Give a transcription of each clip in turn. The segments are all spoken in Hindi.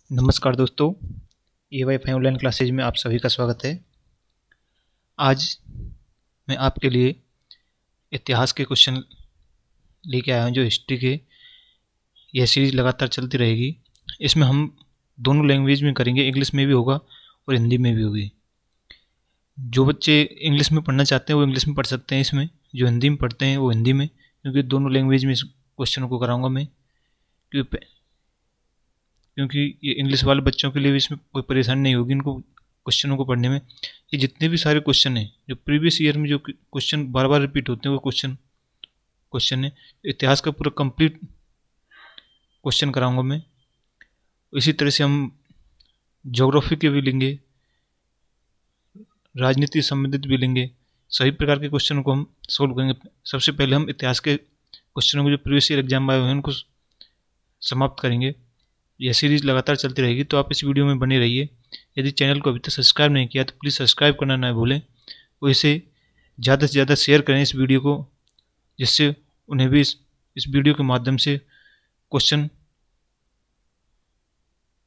नमस्कार दोस्तों, AY5 ऑनलाइन क्लासेज में आप सभी का स्वागत है। आज मैं आपके लिए इतिहास के क्वेश्चन लेके आया हूँ जो हिस्ट्री के। यह सीरीज़ लगातार चलती रहेगी। इसमें हम दोनों लैंग्वेज में करेंगे, इंग्लिश में भी होगा और हिंदी में भी होगी। जो बच्चे इंग्लिश में पढ़ना चाहते हैं वो इंग्लिश में पढ़ सकते हैं इसमें, जो हिंदी में पढ़ते हैं वो हिंदी में, क्योंकि दोनों लैंग्वेज में इस क्वेश्चनों को कराऊँगा मैं। क्योंकि ये इंग्लिश वाले बच्चों के लिए भी इसमें कोई परेशानी नहीं होगी इनको क्वेश्चनों को पढ़ने में। ये जितने भी सारे क्वेश्चन हैं जो प्रीवियस ईयर में जो क्वेश्चन बार बार रिपीट होते हैं वो क्वेश्चन है। इतिहास का पूरा कंप्लीट क्वेश्चन कराऊंगा मैं। इसी तरह से हम ज्योग्राफी के भी लेंगे, राजनीति संबंधित भी लेंगे। सभी प्रकार के क्वेश्चनों को हम सोल्व करेंगे। सबसे पहले हम इतिहास के क्वेश्चनों को जो प्रीवियस ईयर एग्जाम में आए हुए हैं उनको समाप्त करेंगे। यह सीरीज़ लगातार चलती रहेगी, तो आप इस वीडियो में बने रहिए। यदि चैनल को अभी तक सब्सक्राइब नहीं किया तो प्लीज़ सब्सक्राइब करना ना भूलें और इसे ज़्यादा से ज़्यादा शेयर करें इस वीडियो को, जिससे उन्हें भी इस वीडियो के माध्यम से क्वेश्चन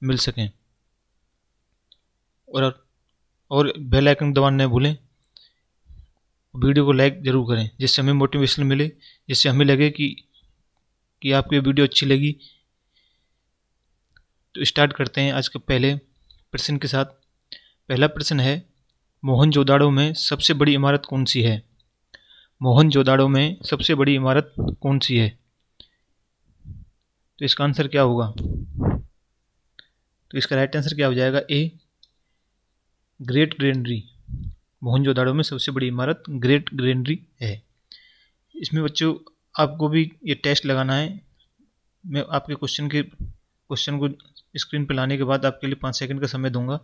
मिल सकें। और बेल आइकन दबाना न भूलें। वीडियो को लाइक ज़रूर करें जिससे हमें मोटिवेशन मिले, जिससे हमें लगे कि आपको ये वीडियो अच्छी लगी। तो स्टार्ट करते हैं आज के पहले प्रश्न के साथ। पहला प्रश्न है, मोहनजोदाड़ो में सबसे बड़ी इमारत कौन सी है? मोहनजोदाड़ो में सबसे बड़ी इमारत कौन सी है? तो इसका आंसर क्या होगा? तो इसका राइट आंसर क्या हो जाएगा? ए, ग्रेट ग्रेनरी। मोहनजोदाड़ो में सबसे बड़ी इमारत ग्रेट ग्रेनरी है। इसमें बच्चों आपको भी ये टेस्ट लगाना है। मैं आपके क्वेश्चन को स्क्रीन पर लाने के बाद आपके लिए 5 सेकंड का समय दूंगा।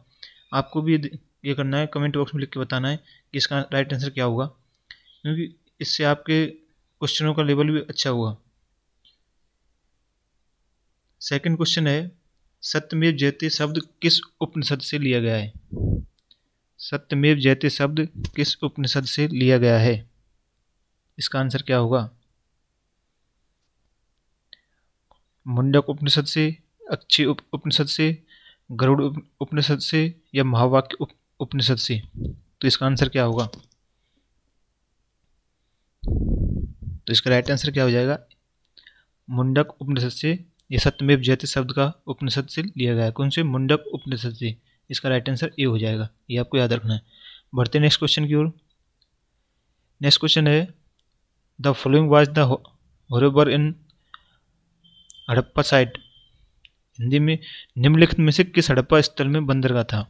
आपको भी ये करना है, कमेंट बॉक्स में लिख के बताना है कि इसका राइट आंसर क्या होगा, क्योंकि इससे आपके क्वेश्चनों का लेवल भी अच्छा होगा। सेकंड क्वेश्चन है, सत्यमेव जयते शब्द किस उपनिषद से लिया गया है? सत्यमेव जयते शब्द किस उपनिषद से लिया गया है? इसका आंसर क्या होगा? मुंडक उपनिषद से, अक्षय उपनिषद से, गरुड़ उपनिषद से या महावाक्य उपनिषद से? तो इसका आंसर क्या होगा? तो इसका राइट आंसर क्या हो जाएगा? मुंडक उपनिषद से। ये सत्यमेव जयते शब्द का उपनिषद से लिया गया है। कौन से? मुंडक उपनिषद से। इसका राइट आंसर ए हो जाएगा। ये आपको याद रखना है। बढ़ते नेक्स्ट क्वेश्चन की ओर। नेक्स्ट क्वेश्चन है, the following was the harbour in Harappa site. Hindi में निम्नलिखित में से किस हड़प्पा स्थल में बंदरगाह था?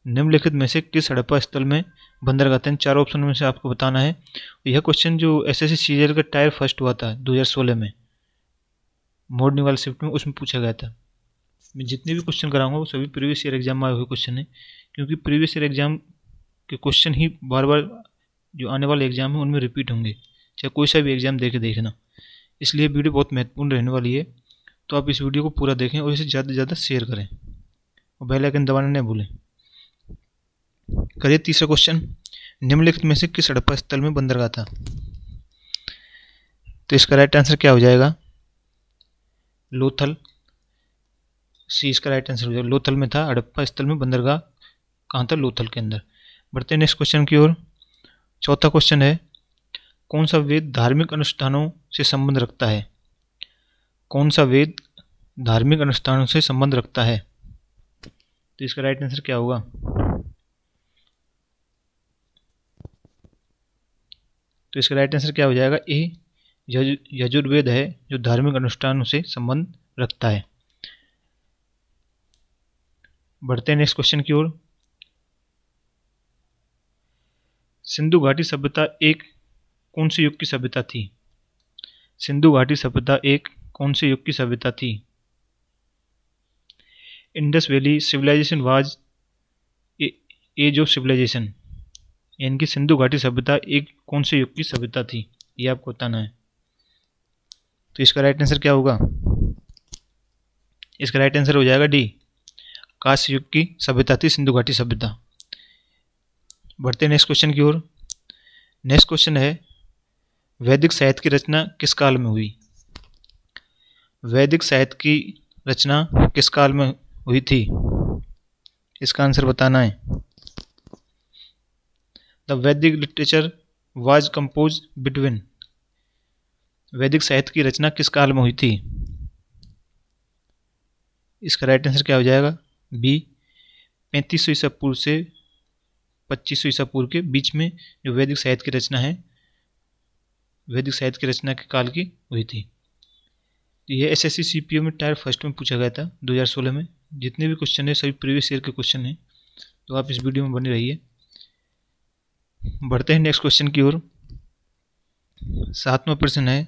निम्नलिखित में से किस हड़प्पा स्थल में बंदरगाह था? इन 4 ऑप्शन में से आपको बताना है। यह क्वेश्चन जो SSC सीजीएल का टायर फर्स्ट हुआ था 2016 में मॉर्निंग वाले शिफ्ट में, उसमें पूछा गया था। मैं जितने भी क्वेश्चन कराऊंगा वो सभी प्रीवियस ईयर एग्जाम में आए हुए क्वेश्चन है, क्योंकि प्रीवियस ईयर एग्जाम के क्वेश्चन ही बार बार जो आने वाले एग्जाम है उनमें रिपीट होंगे, चाहे कोई सा भी एग्जाम देखना। इसलिए वीडियो बहुत महत्वपूर्ण रहने वाली है। तो आप इस वीडियो को पूरा देखें और इसे ज़्यादा से ज़्यादा शेयर करें और बेल आइकन दबाना नहीं भूलें। करिए तीसरा क्वेश्चन, निम्नलिखित में से किस हड़प्पा स्थल में बंदरगाह था? तो इसका राइट आंसर क्या हो जाएगा? लोथल। सी इसका राइट आंसर हो जाएगा। लोथल में था हड़प्पा स्थल में बंदरगाह। कहाँ था? लोथल के अंदर। बढ़ते हैं नेक्स्ट क्वेश्चन की ओर। चौथा क्वेश्चन है, कौन सा वेद धार्मिक अनुष्ठानों से संबंध रखता है? कौन सा वेद धार्मिक अनुष्ठानों से संबंध रखता है? तो इसका राइट आंसर क्या होगा? तो इसका राइट आंसर क्या हो जाएगा? ए, यजुर्वेद है जो धार्मिक अनुष्ठानों से संबंध रखता है। बढ़ते हैं नेक्स्ट क्वेश्चन की ओर। सिंधु घाटी सभ्यता एक कौन से युग की सभ्यता थी? सिंधु घाटी सभ्यता एक कौन से युग की सभ्यता थी? Indus valley civilisation was age of civilisation. यानी कि सिंधु घाटी सभ्यता एक कौन से युग की सभ्यता थी, ये आपको बताना है। तो इसका राइट आंसर क्या होगा? इसका राइट आंसर हो जाएगा डी, कांस्य युग की सभ्यता थी सिंधु घाटी सभ्यता। बढ़ते नेक्स्ट क्वेश्चन की ओर। नेक्स्ट क्वेश्चन है, वैदिक साहित्य की रचना किस काल में हुई? वैदिक साहित्य की रचना किस काल में हुई थी? इसका आंसर बताना है। द वैदिक लिटरेचर वाज कंपोज बिटवीन, वैदिक साहित्य की रचना किस काल में हुई थी? इसका राइट आंसर क्या हो जाएगा? बी, 3500 ईसा पूर्व से 2500 ईसा पूर्व के बीच में जो वैदिक साहित्य की रचना है, वैदिक साहित्य की रचना के काल की हुई थी। तो ये एसएससी सीपीओ में टायर फर्स्ट में पूछा गया था 2016 में। जितने भी क्वेश्चन है सभी प्रीवियस ईयर के क्वेश्चन हैं, तो आप इस वीडियो में बने रहिए। बढ़ते हैं नेक्स्ट क्वेश्चन की ओर। 7वां प्रश्न है,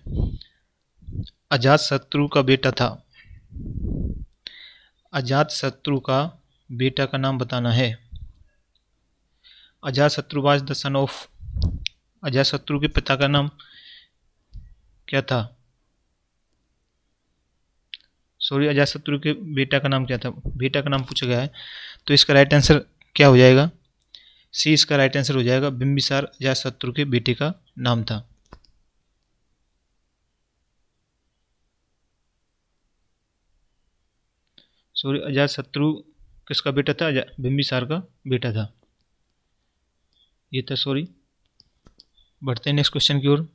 अजातशत्रु का बेटा था। अजातशत्रु का बेटा का नाम बताना है। Ajatashatru was the son of, Ajatashatru के पिता का नाम क्या था? सॉरी, अजातशत्रु के बेटा का नाम क्या था? बेटा का नाम पूछा गया है, तो इसका राइट आंसर क्या हो जाएगा? सी इसका राइट आंसर हो जाएगा। बिंबिसार अजातशत्रु के बेटे का नाम था। सॉरी, अजातशत्रु किसका बेटा था? बिंबिसार का बेटा था, ये था सॉरी। बढ़ते हैं नेक्स्ट क्वेश्चन की ओर।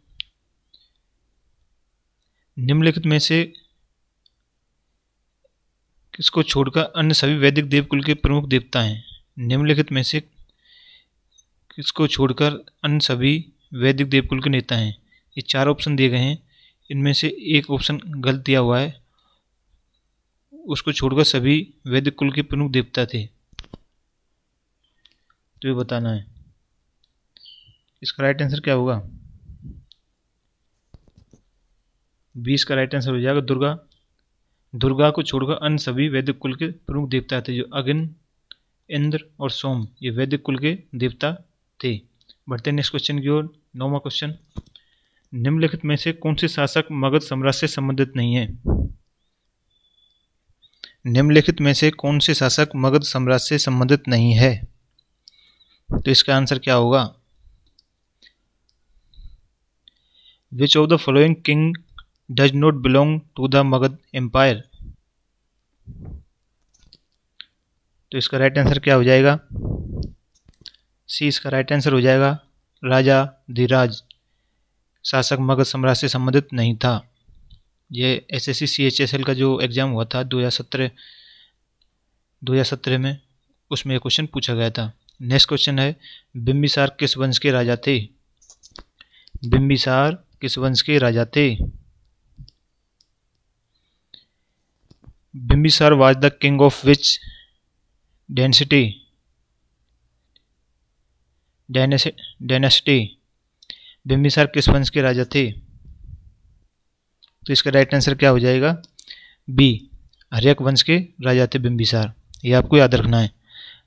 निम्नलिखित में से किसको छोड़कर अन्य सभी वैदिक देवकुल के प्रमुख देवता हैं? निम्नलिखित में से किसको छोड़कर अन्य सभी वैदिक देवकुल के नेता हैं? ये 4 ऑप्शन दिए गए हैं, इनमें से एक ऑप्शन गलत दिया हुआ है। उसको छोड़कर सभी वैदिक कुल के प्रमुख देवता थे, तो ये बताना है। इसका राइट आंसर क्या होगा? 20 का राइट आंसर हो जाएगा दुर्गा। दुर्गा को छोड़कर अन्य सभी वैदिक कुल के प्रमुख देवता थे, जो अग्नि, इंद्र और सोम, ये वैदिक कुल के देवता थे। बढ़ते हैं नेक्स्ट क्वेश्चन की ओर। 9वां क्वेश्चन, निम्नलिखित में से कौन से शासक मगध साम्राज्य से संबंधित नहीं है? निम्नलिखित में से कौन से शासक मगध साम्राज्य से संबंधित नहीं है? तो इसका आंसर क्या होगा? Which of the following king does not belong to the Magadha empire? तो इसका राइट आंसर क्या हो जाएगा? सी इसका राइट आंसर हो जाएगा। राजा धीराज शासक मगध साम्राज्य से संबंधित नहीं था। ये एसएससी सीएचएसएल का जो एग्ज़ाम हुआ था 2017 में, उसमें यह क्वेश्चन पूछा गया था। नेक्स्ट क्वेश्चन है, बिंबिसार किस वंश के राजा थे? बिंबिसार किस वंश के राजा थे? Bimbisara was the king of which dynasty? Bimbisara किस वंश के राजा थे? तो इसका राइट आंसर क्या हो जाएगा? बी, हर्यक वंश के राजा थे बिंबिसार, ये आपको याद रखना है।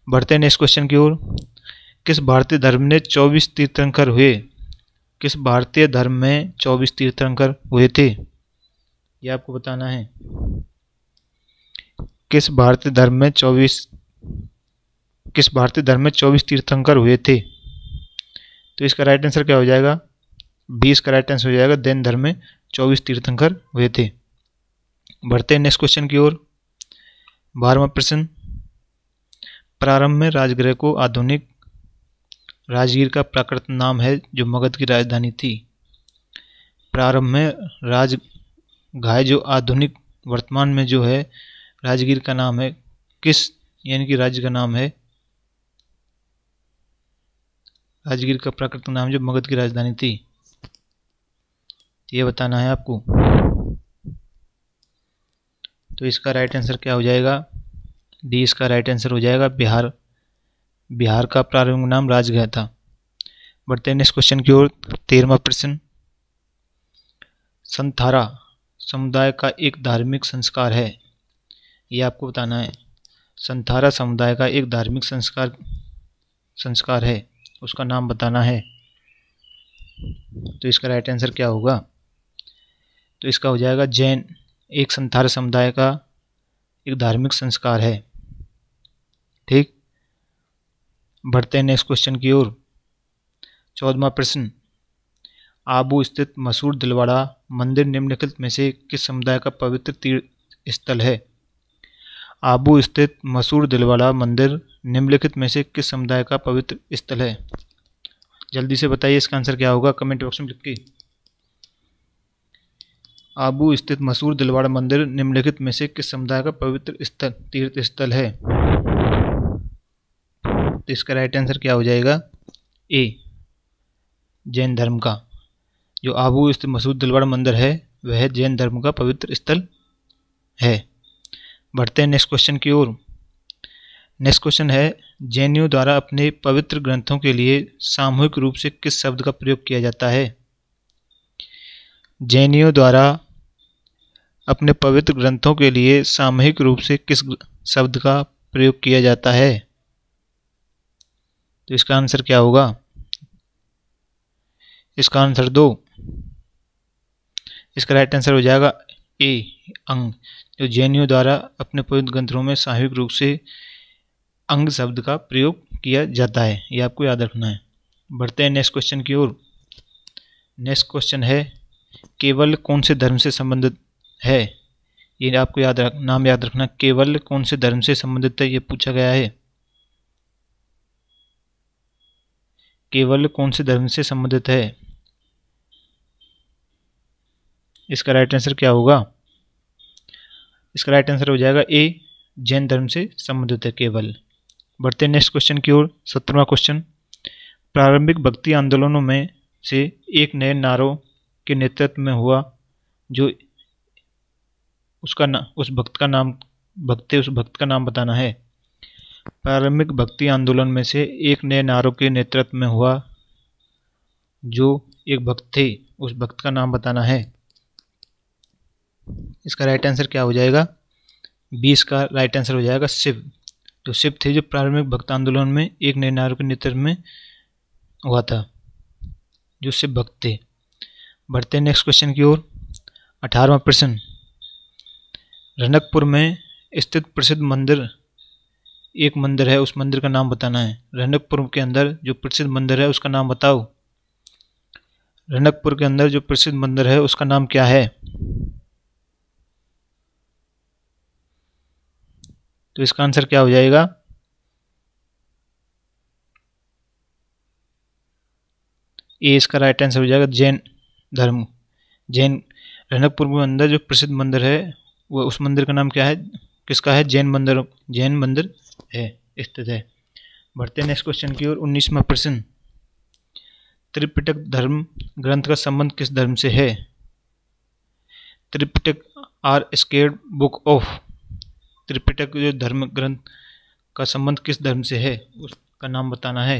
बढ़ते हैं नेक्स्ट क्वेश्चन की ओर। किस भारतीय धर्म ने 24 तीर्थंकर हुए? किस भारतीय धर्म में 24 तीर्थंकर हुए थे? ये आपको बताना है। किस भारतीय धर्म में 24 तीर्थंकर हुए थे? तो इसका राइट आंसर क्या हो जाएगा? 20 का राइट आंसर हो जाएगा। जैन धर्म में 24 तीर्थंकर हुए थे। बढ़ते हैं नेक्स्ट क्वेश्चन की ओर। 12वां प्रश्न, प्रारंभ में राजगृह को आधुनिक राजगीर का प्राकृत नाम है जो मगध की राजधानी थी। प्रारंभ में राजगाह जो आधुनिक वर्तमान में जो है राजगीर का नाम है, किस यानी कि राज्य का नाम है? राजगीर का प्राकृतिक नाम जो मगध की राजधानी थी, ये बताना है आपको। तो इसका राइट आंसर क्या हो जाएगा? डी इसका राइट आंसर हो जाएगा। बिहार का प्रारंभिक नाम राजगह था। बढ़ते हैं नेक्स्ट क्वेश्चन की ओर। 13वां प्रश्न, संथारा समुदाय का एक धार्मिक संस्कार है, ये आपको बताना है। संथारा समुदाय का एक धार्मिक संस्कार है, उसका नाम बताना है। तो इसका राइट आंसर क्या होगा? तो इसका हो जाएगा जैन एक संथारा समुदाय का एक धार्मिक संस्कार है। ठीक, बढ़ते हैं नेक्स्ट क्वेश्चन की ओर। 14वां प्रश्न, आबू स्थित मशहूर दिलवाड़ा मंदिर निम्नलिखित में से किस समुदाय का पवित्र तीर्थ स्थल है? आबू स्थित मशहूर दिलवाड़ा मंदिर निम्नलिखित में से किस समुदाय का पवित्र स्थल है? जल्दी से बताइए इसका आंसर क्या होगा, कमेंट बॉक्स में लिख के। आबू स्थित मशहूर दिलवाड़ा मंदिर निम्नलिखित में से किस समुदाय का पवित्र स्थल तीर्थ स्थल है? तो इसका राइट आंसर क्या हो जाएगा? ए, जैन धर्म का। जो आबू स्थित मशहूर दिलवाड़ा मंदिर है वह जैन धर्म का पवित्र स्थल है। बढ़ते हैं नेक्स्ट क्वेश्चन की ओर। नेक्स्ट क्वेश्चन है, जैनियों द्वारा अपने पवित्र ग्रंथों के लिए सामूहिक रूप से किस शब्द का प्रयोग किया जाता है? जैनियों द्वारा अपने पवित्र ग्रंथों के लिए सामूहिक रूप से किस शब्द का प्रयोग किया जाता है? तो इसका आंसर क्या होगा? इसका आंसर 2। इसका राइट आंसर हो जाएगा ए, अंग। जो जैनियों द्वारा अपने पवित्र ग्रंथों में सामूहिक रूप से अंग शब्द का प्रयोग किया जाता है, ये आपको याद रखना है। बढ़ते हैं नेक्स्ट क्वेश्चन की ओर। नेक्स्ट क्वेश्चन है, केवल कौन से धर्म से संबंधित है? ये आपको नाम याद रखना, केवल कौन से धर्म से संबंधित है, ये पूछा गया है। केवल कौन से धर्म से संबंधित है? इसका राइट आंसर क्या होगा? इसका राइट आंसर हो जाएगा ए, जैन धर्म से संबंधित है केवल। बढ़ते हैं नेक्स्ट क्वेश्चन की ओर। 17वां क्वेश्चन, प्रारंभिक भक्ति आंदोलनों में से एक नए नारों के नेतृत्व में हुआ जो उस भक्त का नाम बताना है। प्रारंभिक भक्ति आंदोलन में से एक नए नारों के नेतृत्व में हुआ जो एक भक्त थे, उस भक्त का नाम बताना है। इसका राइट आंसर क्या हो जाएगा? 20 का राइट आंसर हो जाएगा शिव। जो शिव थे जो प्रारंभिक भक्त आंदोलन में एक नए नारों के नेतृत्व में हुआ था, जो शिव भक्त थे। बढ़ते हैं नेक्स्ट क्वेश्चन की ओर। 18वां प्रश्न, रनकपुर में स्थित प्रसिद्ध मंदिर, एक मंदिर है, उस मंदिर का नाम बताना है। रनकपुर के अंदर जो प्रसिद्ध मंदिर है उसका नाम बताओ। रनकपुर के अंदर जो प्रसिद्ध मंदिर है उसका नाम क्या है? तो इसका आंसर क्या हो जाएगा? ए, इसका राइट आंसर हो जाएगा जैन धर्म। जैन रनकपुर के अंदर जो प्रसिद्ध मंदिर है वो उस मंदिर का नाम क्या है? किसका है? जैन मंदिर है, स्थित है। बढ़ते हैं नेक्स्ट क्वेश्चन की ओर। 19वां प्रश्न, त्रिपिटक धर्म ग्रंथ का संबंध किस धर्म से है? Tripitaka are sacred book of. Tripitaka जो धर्म ग्रंथ का संबंध किस धर्म से है उसका नाम बताना है।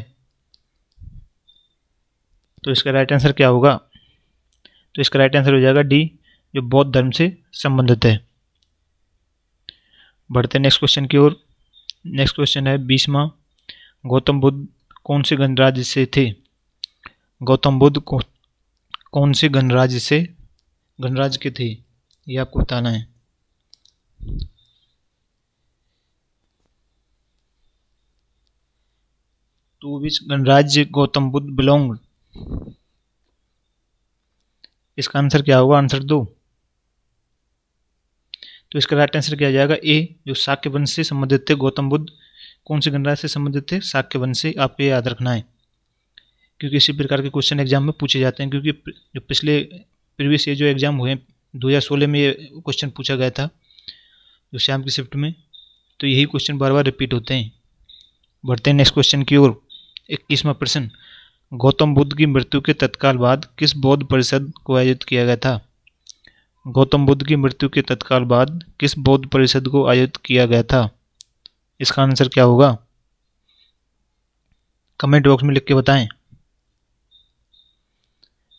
तो इसका राइट आंसर क्या होगा? तो इसका राइट आंसर हो जाएगा डी, जो बौद्ध धर्म से संबंधित है। बढ़ते नेक्स्ट क्वेश्चन की ओर। नेक्स्ट क्वेश्चन है 20वां, गौतम बुद्ध कौन से गणराज्य से थे? गौतम बुद्ध कौन से गणराज्य के थे, ये आपको बताना है। टू विच गणराज्य गौतम बुद्ध बिलोंग? इसका आंसर क्या होगा? आंसर 2। तो इसका राइट आंसर क्या आ जाएगा? ए, जो शाक्य वंश से संबंधित थे। गौतम बुद्ध कौन से गणराज्य से संबंधित थे? शाक्य वंश से। आपको ये याद रखना है क्योंकि इसी प्रकार के क्वेश्चन एग्जाम में पूछे जाते हैं। क्योंकि जो प्रीवियस ये जो एग्जाम हुए 2016 में ये क्वेश्चन पूछा गया था जो शाम की शिफ्ट में, तो यही क्वेश्चन बार बार रिपीट होते हैं। बढ़ते हैं नेक्स्ट क्वेश्चन की ओर। 21वां प्रश्न, गौतम बुद्ध की मृत्यु के तत्काल बाद किस बौद्ध परिषद को आयोजित किया गया था? गौतम बुद्ध की मृत्यु के तत्काल बाद किस बौद्ध परिषद को आयोजित किया गया था? इसका आंसर क्या होगा? कमेंट बॉक्स में लिख के बताएं।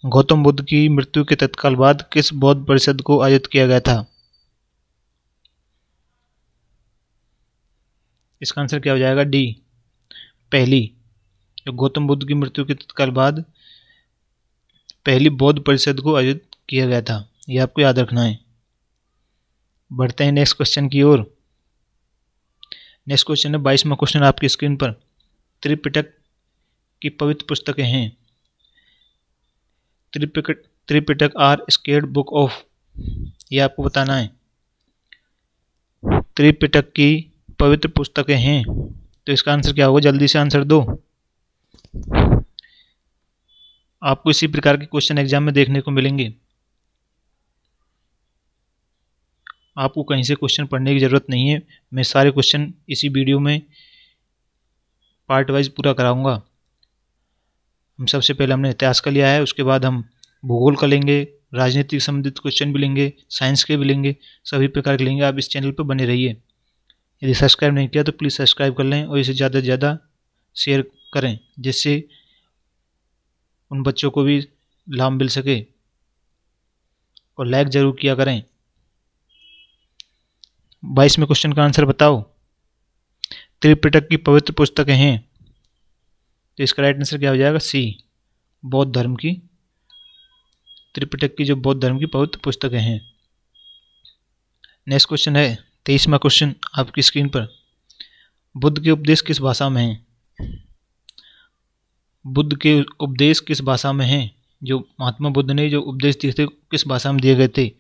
गौतम बुद्ध की मृत्यु के तत्काल बाद किस बौद्ध परिषद को आयोजित किया गया था? इसका आंसर क्या हो जाएगा? डी, पहली। जो गौतम बुद्ध की मृत्यु के तत्काल बाद पहली बौद्ध परिषद को आयोजित किया गया था, यह आपको याद रखना है। बढ़ते हैं नेक्स्ट क्वेश्चन की ओर। नेक्स्ट क्वेश्चन है 22वां क्वेश्चन आपकी स्क्रीन पर। त्रिपिटक की पवित्र पुस्तकें हैं। Tripitaka are sacred book of, ये आपको बताना है। त्रिपिटक की पवित्र पुस्तकें हैं। तो इसका आंसर क्या होगा, जल्दी से आंसर दो। आपको इसी प्रकार के क्वेश्चन एग्जाम में देखने को मिलेंगे। आपको कहीं से क्वेश्चन पढ़ने की ज़रूरत नहीं है, मैं सारे क्वेश्चन इसी वीडियो में पार्ट वाइज पूरा कराऊंगा। हम सबसे पहले हमने इतिहास का लिया है, उसके बाद हम भूगोल का लेंगे, राजनीतिक संबंधित क्वेश्चन भी लेंगे, साइंस के भी लेंगे, सभी प्रकार के लेंगे। आप इस चैनल पर बने रहिए। यदि सब्सक्राइब नहीं किया तो प्लीज़ सब्सक्राइब कर लें और इसे ज़्यादा से ज़्यादा शेयर करें, जिससे उन बच्चों को भी लाभ मिल सके। और लाइक ज़रूर किया करें। 22वें क्वेश्चन का आंसर बताओ। त्रिपिटक की पवित्र पुस्तकें हैं, तो इसका राइट आंसर क्या हो जाएगा, सी, बौद्ध धर्म की, त्रिपिटक की जो बौद्ध धर्म की पवित्र पुस्तकें हैं। नेक्स्ट क्वेश्चन है 23वां क्वेश्चन आपकी स्क्रीन पर। बुद्ध के उपदेश किस भाषा में हैं? बुद्ध के उपदेश किस भाषा में हैं? जो महात्मा बुद्ध ने जो उपदेश दिए थे किस भाषा में दिए गए थे?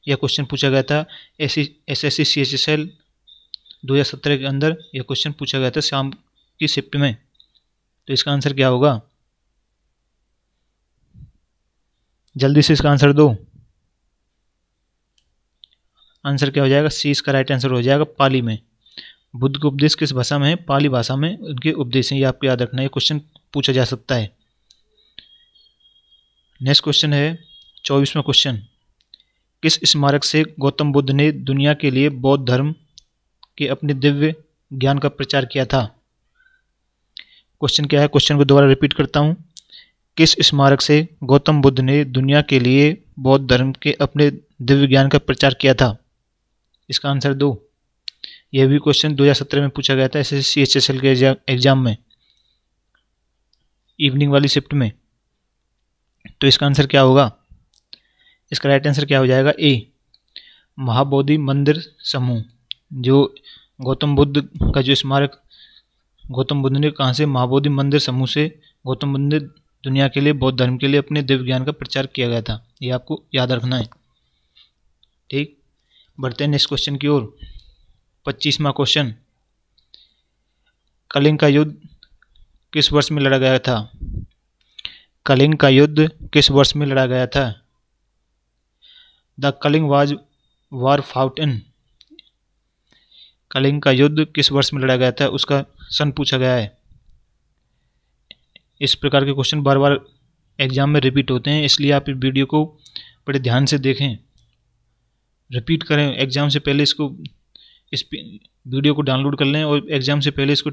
यह क्वेश्चन पूछा गया था SSC CHSL 2017 के अंदर। यह क्वेश्चन पूछा गया था शाम की शिफ्ट में। तो इसका आंसर क्या होगा, जल्दी से इसका आंसर दो। आंसर क्या हो जाएगा, सी इसका राइट आंसर हो जाएगा, पाली में। बुद्ध के उपदेश किस भाषा में है, पाली भाषा में उनके उपदेश हैं। ये आपको याद रखना है, क्वेश्चन पूछा जा सकता है। नेक्स्ट क्वेश्चन है 24वां क्वेश्चन। किस स्मारक से गौतम बुद्ध ने दुनिया के लिए बौद्ध धर्म के अपने दिव्य ज्ञान का प्रचार किया था? क्वेश्चन क्या है, क्वेश्चन को दोबारा रिपीट करता हूँ। किस स्मारक से गौतम बुद्ध ने दुनिया के लिए बौद्ध धर्म के अपने दिव्य ज्ञान का प्रचार किया था? इसका आंसर दो। यह भी क्वेश्चन 2017 में पूछा गया था SSC CHSL के एग्जाम में, इवनिंग वाली शिफ्ट में। तो इसका आंसर क्या होगा, इसका राइट आंसर क्या हो जाएगा, ए, महाबोधि मंदिर समूह। जो गौतम बुद्ध का जो स्मारक गौतम बुद्ध ने कहाँ से, महाबोधि मंदिर समूह से गौतम बुद्ध ने दुनिया के लिए बौद्ध धर्म के लिए अपने दिव्य ज्ञान का प्रचार किया गया था। ये आपको याद रखना है। ठीक, बढ़ते हैं नेक्स्ट क्वेश्चन की ओर। 25वां क्वेश्चन। कलिंग का युद्ध किस वर्ष में लड़ा गया था? कलिंग का युद्ध किस वर्ष में लड़ा गया था? द कलिंग वार फाउट इन। कलिंग का युद्ध किस वर्ष में लड़ा गया था, उसका सन पूछा गया है। इस प्रकार के क्वेश्चन बार बार एग्जाम में रिपीट होते हैं, इसलिए आप इस वीडियो को बड़े ध्यान से देखें, रिपीट करें। एग्जाम से पहले इस वीडियो को डाउनलोड कर लें और एग्जाम से पहले इसको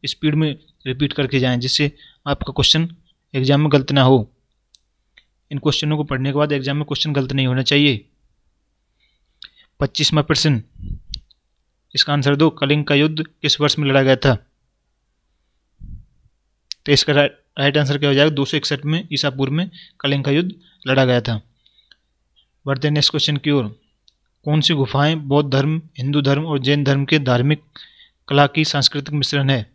स्पीड में रिपीट करके जाएं, जिससे आपका क्वेश्चन एग्जाम में गलत ना हो। इन क्वेश्चनों को पढ़ने के बाद एग्जाम में क्वेश्चन गलत नहीं होना चाहिए। 25वां प्रश्न, इसका आंसर दो। कलिंग का युद्ध किस वर्ष में लड़ा गया था? तो इसका राइट आंसर क्या हो जाएगा, 261 में ईसा पूर्व में कलिंग का युद्ध लड़ा गया था। बढ़ते हैं नेक्स्ट क्वेश्चन की ओर। कौन सी गुफाएं बौद्ध धर्म, हिंदू धर्म और जैन धर्म के धार्मिक कला की सांस्कृतिक मिश्रण है?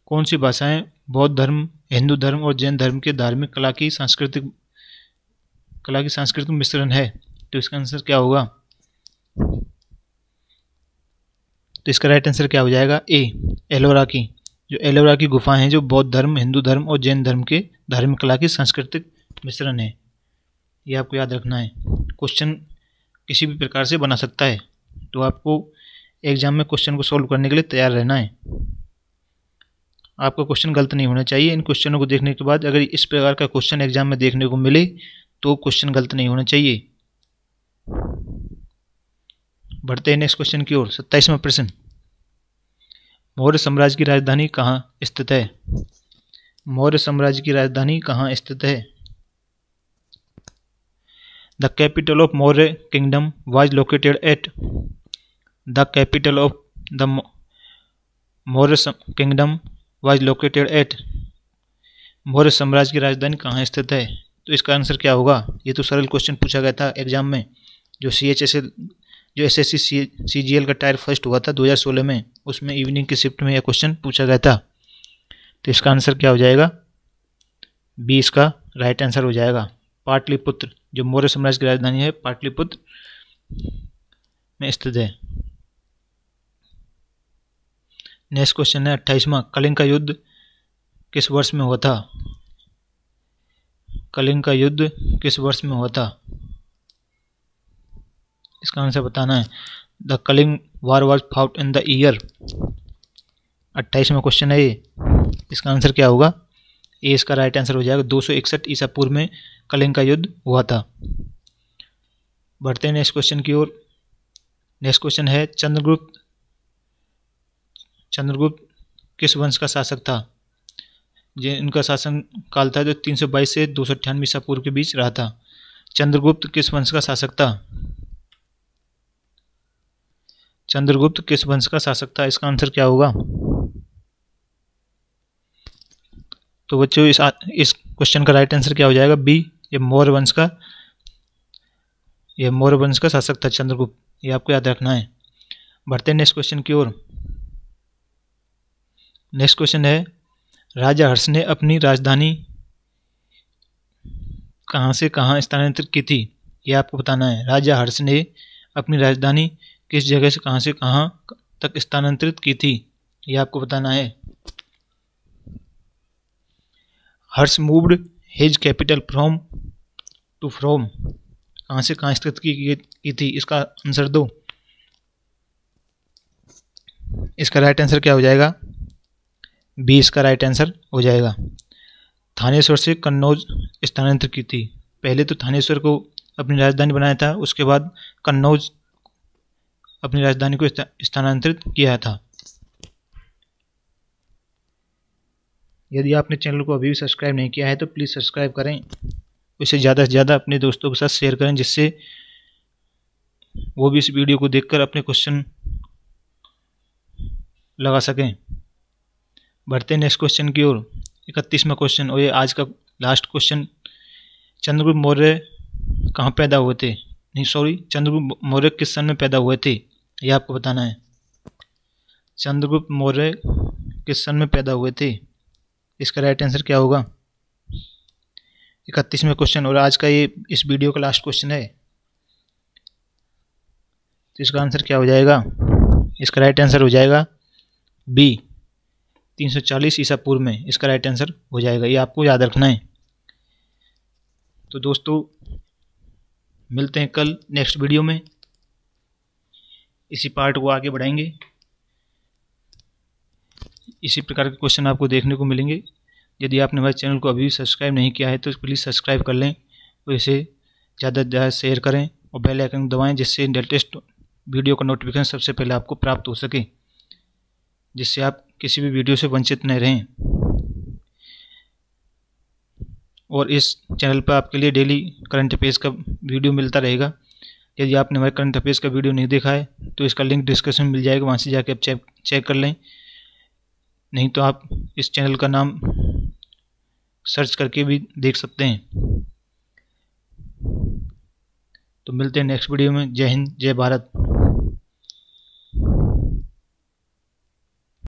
कौन सी भाषाएं बौद्ध धर्म, हिंदू धर्म और जैन धर्म के धार्मिक कला की सांस्कृतिक मिश्रण है? तो इसका आंसर क्या होगा, तो इसका राइट आंसर क्या हो जाएगा, ए, एलोरा की। जो एलोरा की गुफाएं हैं जो बौद्ध धर्म, हिंदू धर्म और जैन धर्म के धार्मिक कला की सांस्कृतिक मिश्रण है। ये आपको याद रखना है। क्वेश्चन किसी भी प्रकार से बना सकता है, तो आपको एग्जाम में क्वेश्चन को सॉल्व करने के लिए तैयार रहना है। आपका क्वेश्चन गलत नहीं होना चाहिए। इन क्वेश्चनों को देखने के बाद अगर इस प्रकार का क्वेश्चन एग्जाम में देखने को मिले तो क्वेश्चन गलत नहीं होना चाहिए। बढ़ते हैं नेक्स्ट क्वेश्चन की ओर। 27वां प्रश्न। मौर्य साम्राज्य की राजधानी कहाँ स्थित है? मौर्य साम्राज्य की राजधानी कहाँ स्थित है? The capital of Maurya kingdom was located at. The capital of the Maurya kingdom was located at. Maurya साम्राज्य की राजधानी कहाँ स्थित है? तो इसका आंसर क्या होगा? ये तो सरल क्वेश्चन पूछा गया था एग्जाम में, जो SSC CGL का टायर फर्स्ट हुआ था 2016 में, उसमें इवनिंग की शिफ्ट में यह क्वेश्चन पूछा गया था। तो इसका आंसर क्या हो जाएगा, बी इसका राइट आंसर हो जाएगा। पाटलिपुत्र, जो मौर्य साम्राज्य की राजधानी है, पाटलिपुत्र में स्थित है। नेक्स्ट क्वेश्चन है 28वां, कलिंग का युद्ध किस वर्ष में हुआ था? कलिंग का युद्ध किस वर्ष में हुआ था? इसका आंसर बताना है। The Kalinga war was fought in the year. 28वां क्वेश्चन है ये। इसका आंसर क्या होगा? ये इसका राइट आंसर हो जाएगा। 261 ईसा पूर्व में कलिंग का युद्ध हुआ था। बढ़ते हैं नेक्स्ट क्वेश्चन की ओर। नेक्स्ट क्वेश्चन है चंद्रगुप्त किस वंश का शासक था? जो इनका शासन काल था जो 322 से 298 ईसा पूर्व के बीच रहा था। चंद्रगुप्त किस वंश का शासक था? चंद्रगुप्त किस वंश का शासक था? इसका आंसर क्या होगा? तो बच्चों इस क्वेश्चन का राइट आंसर क्या हो जाएगा? बी, ये मौर्य वंश का शासक था चंद्रगुप्त। ये आपको याद रखना है। बढ़ते हैं नेक्स्ट क्वेश्चन की ओर। नेक्स्ट क्वेश्चन है राजा हर्ष ने अपनी राजधानी कहाँ से कहाँ स्थानांतरित की थी? ये आपको बताना है। राजा हर्ष ने अपनी राजधानी किस जगह से कहाँ तक स्थानांतरित की थी? ये आपको बताना है। हर्ष मूव्ड हिज कैपिटल फ्रॉम कहाँ से कहाँ स्थित की थी? इसका आंसर दो। इसका राइट आंसर क्या हो जाएगा? बी इसका राइट आंसर हो जाएगा। थानेश्वर से कन्नौज स्थानांतरित की थी। पहले तो थानेश्वर को अपनी राजधानी बनाया था, उसके बाद कन्नौज अपनी राजधानी को स्थानांतरित किया था। यदि आपने चैनल को अभी भी सब्सक्राइब नहीं किया है तो प्लीज़ सब्सक्राइब करें। इसे ज़्यादा से ज़्यादा अपने दोस्तों के साथ शेयर करें, जिससे वो भी इस वीडियो को देखकर अपने क्वेश्चन लगा सकें। बढ़ते हैं नेक्स्ट क्वेश्चन की ओर। 31वां क्वेश्चन और ये आज का लास्ट क्वेश्चन। चंद्रगुप्त मौर्य कहाँ पैदा हुए थे? चंद्रगुप्त मौर्य किस सन में पैदा हुए थे? ये आपको बताना है। चंद्रगुप्त मौर्य किस सन में पैदा हुए थे? इसका राइट आंसर क्या होगा? 31वां क्वेश्चन और आज का ये इस वीडियो का लास्ट क्वेश्चन है। तो इसका आंसर क्या हो जाएगा? इसका राइट आंसर हो जाएगा बी, 340 ईसा पूर्व में इसका राइट आंसर हो जाएगा। ये आपको याद रखना है। तो दोस्तों मिलते हैं कल नेक्स्ट वीडियो में। इसी पार्ट को आगे बढ़ाएंगे। इसी प्रकार के क्वेश्चन आपको देखने को मिलेंगे। यदि आपने हमारे चैनल को अभी सब्सक्राइब नहीं किया है तो प्लीज़ सब्सक्राइब कर लें और इसे ज़्यादा से ज़्यादा शेयर करें और बेल आइकन दबाएं, जिससे लेटेस्ट वीडियो का नोटिफिकेशन सबसे पहले आपको प्राप्त हो सके, जिससे आप किसी भी वीडियो से वंचित न रहें। और इस चैनल पर आपके लिए डेली करंट अफेयर्स का वीडियो मिलता रहेगा। यदि आपने हमारे करंट अफेयर्स का वीडियो नहीं देखा है तो इसका लिंक डिस्क्रिप्शन में मिल जाएगा, वहाँ से जाके आप चेक कर लें। नहीं तो आप इस चैनल का नाम सर्च करके भी देख सकते हैं। तो मिलते हैं नेक्स्ट वीडियो में। जय हिंद, जय भारत।